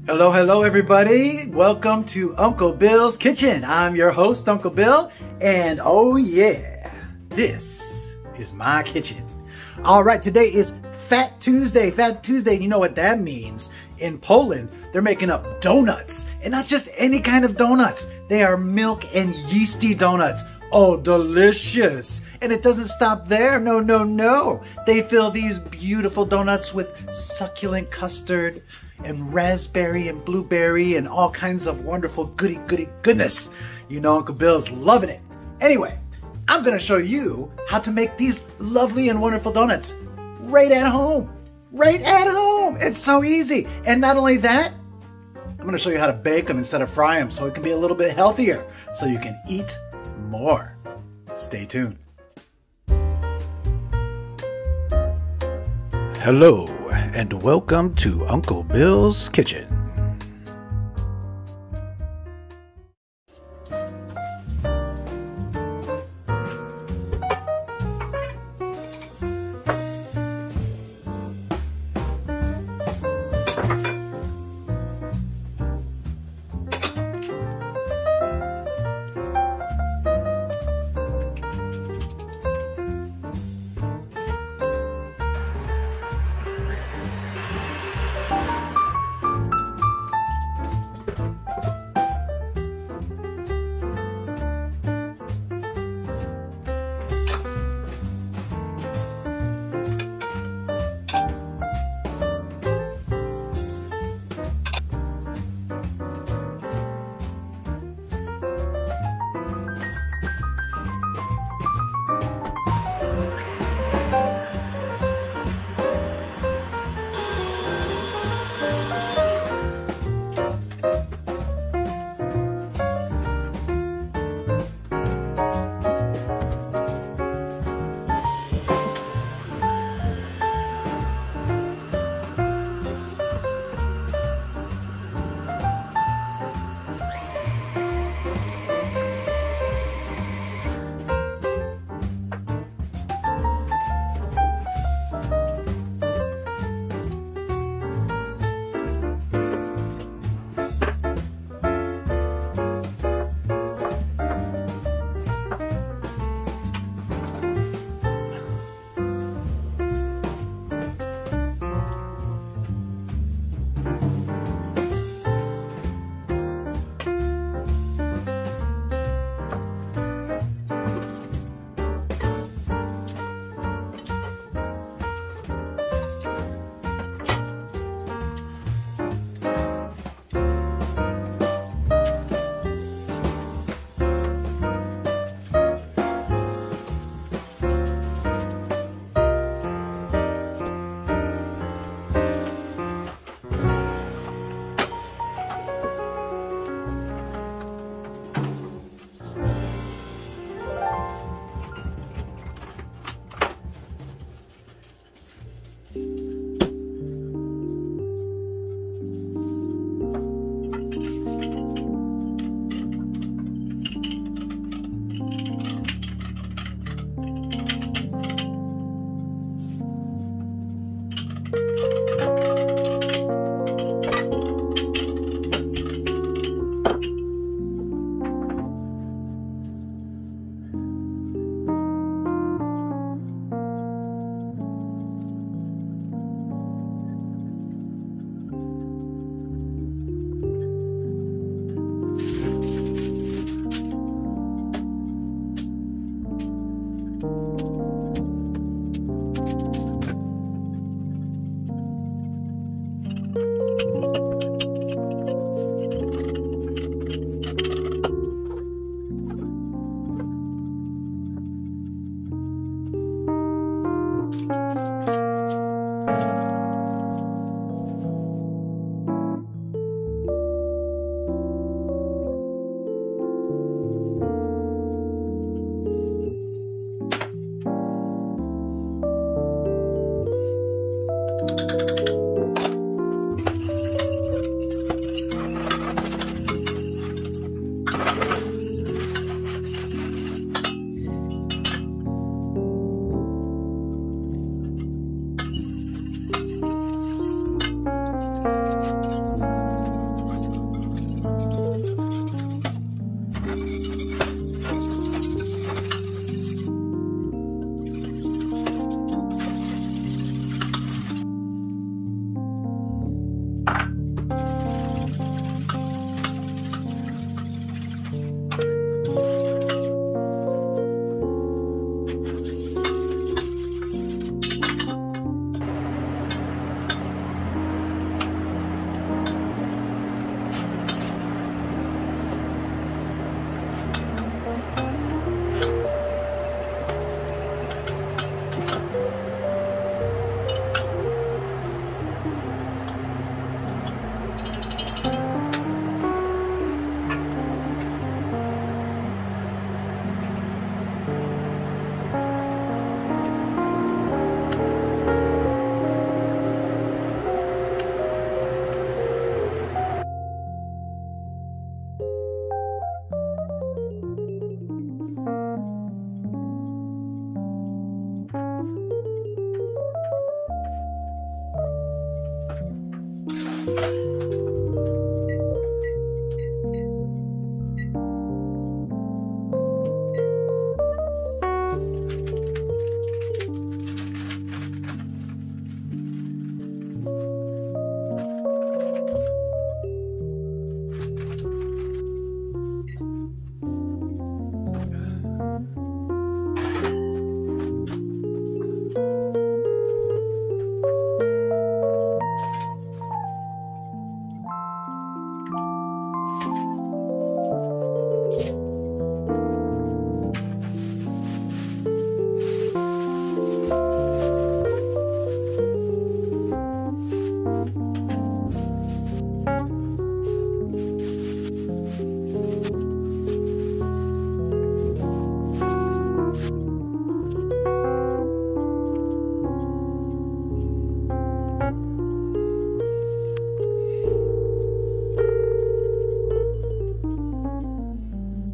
Hello, hello everybody. Welcome to Uncle Bill's Kitchen. I'm your host, Uncle Bill, and oh yeah, this is my kitchen. All right, today is Fat Tuesday. Fat Tuesday, you know what that means. In Poland, they're making up donuts, and not just any kind of donuts. They are milk and yeasty donuts. Oh, delicious. And it doesn't stop there. No, no, no. They fill these beautiful donuts with succulent custard and raspberry and blueberry and all kinds of wonderful goodness. You know Uncle Bill's loving it. Anyway, I'm gonna show you how to make these lovely and wonderful donuts right at home. Right at home. It's so easy. And not only that, I'm gonna show you how to bake them instead of fry them so it can be a little bit healthier so you can eat more. Stay tuned. Hello and welcome to Uncle Bill's Kitchen.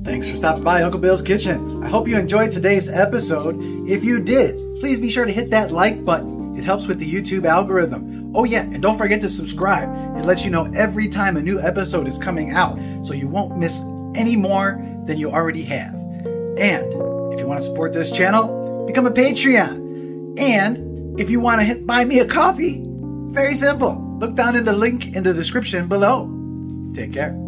Thanks for stopping by Uncle Bill's Kitchen. I hope you enjoyed today's episode. If you did, please be sure to hit that like button. It helps with the YouTube algorithm. Oh yeah, and don't forget to subscribe. It lets you know every time a new episode is coming out, so you won't miss any more than you already have. And if you want to support this channel, become a Patreon. And if you want to buy me a coffee, very simple. Look down in the link in the description below. Take care.